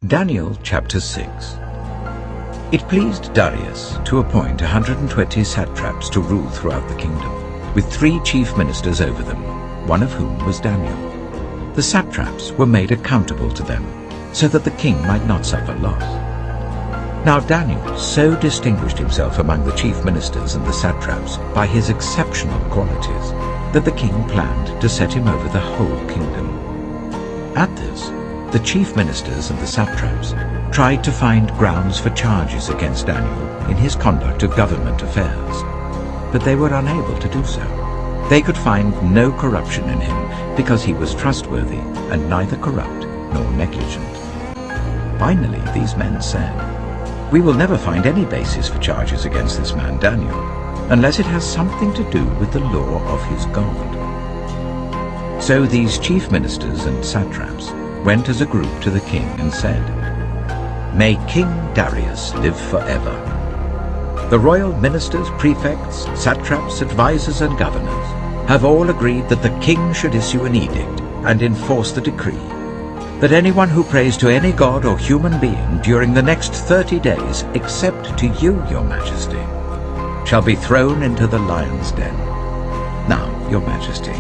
Daniel chapter 6. It pleased Darius to appoint 120 satraps to rule throughout the kingdom, with 3 chief ministers over them, one of whom was Daniel. The satraps were made accountable to them, so that the king might not suffer loss. Now Daniel so distinguished himself among the chief ministers and the satraps by his exceptional qualities, that the king planned to set him over the whole kingdom. At this, the chief ministers and the satraps tried to find grounds for charges against Daniel in his conduct of government affairs, but they were unable to do so. They could find no corruption in him because he was trustworthy and neither corrupt nor negligent. Finally, these men said, "We will never find any basis for charges against this man Daniel, unless it has something to do with the law of his God." So these chief ministers and satraps went as a group to the king and said, "May King Darius live forever. The royal ministers, prefects, satraps, advisors and governors have all agreed that the king should issue an edict and enforce the decree that anyone who prays to any god or human being during the next 30 days, except to you, your majesty, shall be thrown into the lion's den. Now, your majesty,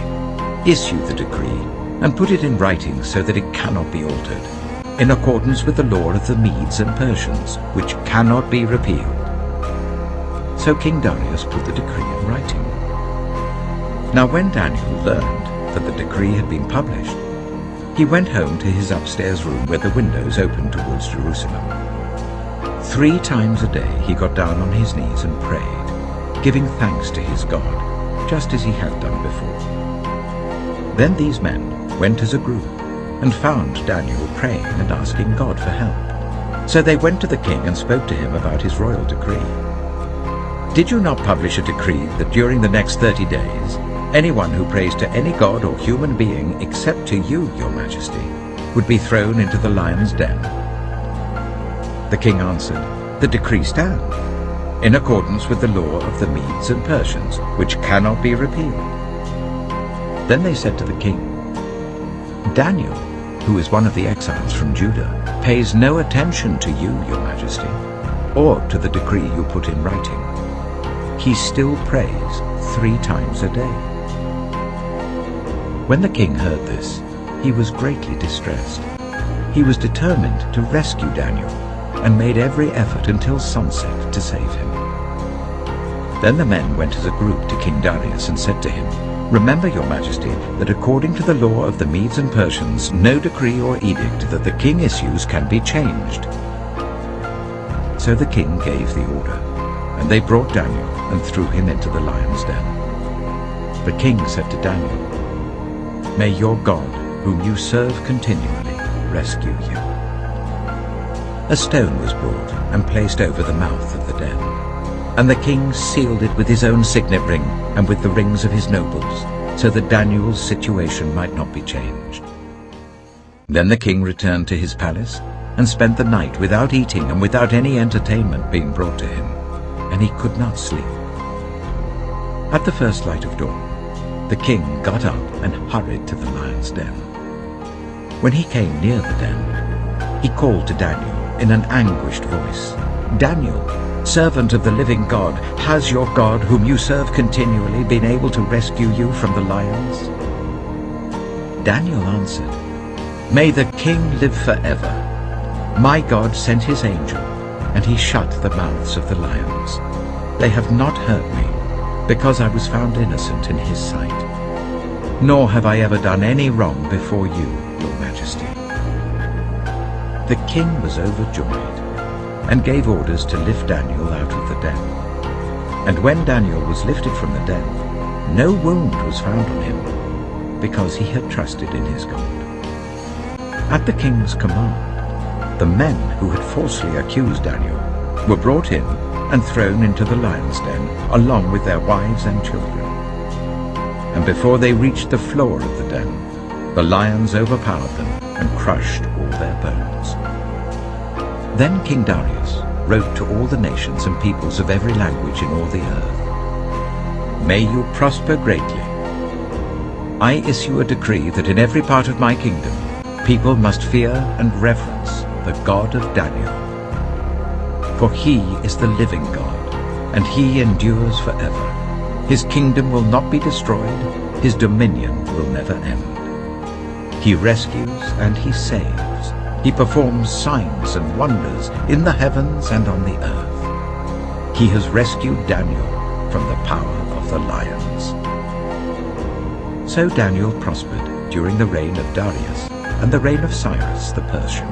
issue the decree and put it in writing so that it cannot be altered, in accordance with the law of the Medes and Persians, which cannot be repealed." So King Darius put the decree in writing. Now when Daniel learned that the decree had been published, he went home to his upstairs room where the windows opened towards Jerusalem. 3 times a day he got down on his knees and prayed, giving thanks to his God, just as he had done before. Then these men went as a group and found Daniel praying and asking God for help. So they went to the king and spoke to him about his royal decree. "Did you not publish a decree that during the next 30 days, anyone who prays to any god or human being except to you, your majesty, would be thrown into the lion's den?" The king answered, "The decree stands, in accordance with the law of the Medes and Persians, which cannot be repealed." Then they said to the king, "Daniel, who is one of the exiles from Judah, pays no attention to you, your majesty, or to the decree you put in writing. He still prays 3 times a day." When the king heard this, he was greatly distressed. He was determined to rescue Daniel and made every effort until sunset to save him. Then the men went as a group to King Darius and said to him, "Remember, your majesty, that according to the law of the Medes and Persians, no decree or edict that the king issues can be changed." So the king gave the order, and they brought Daniel and threw him into the lion's den. The king said to Daniel, "May your God, whom you serve continually, rescue you." A stone was brought and placed over the mouth of the den, and the king sealed it with his own signet ring and with the rings of his nobles, so that Daniel's situation might not be changed. Then the king returned to his palace and spent the night without eating and without any entertainment being brought to him, and he could not sleep. At the first light of dawn, the king got up and hurried to the lion's den. When he came near the den, he called to Daniel in an anguished voice, "Daniel, servant of the living God, has your God, whom you serve continually, been able to rescue you from the lions?" Daniel answered, "May the king live forever. My God sent his angel, and he shut the mouths of the lions. They have not hurt me, because I was found innocent in his sight. Nor have I ever done any wrong before you, your majesty." The king was overjoyed and gave orders to lift Daniel out of the den. And when Daniel was lifted from the den, no wound was found on him, because he had trusted in his God. At the king's command, the men who had falsely accused Daniel were brought in and thrown into the lion's den, along with their wives and children. And before they reached the floor of the den, the lions overpowered them and crushed all their bones. Then King Darius wrote to all the nations and peoples of every language in all the earth, "May you prosper greatly. I issue a decree that in every part of my kingdom people must fear and reverence the God of Daniel. For he is the living God, and he endures forever. His kingdom will not be destroyed, his dominion will never end. He rescues and he saves. He performs signs and wonders in the heavens and on the earth. He has rescued Daniel from the power of the lions. So Daniel prospered during the reign of Darius and the reign of Cyrus the Persian.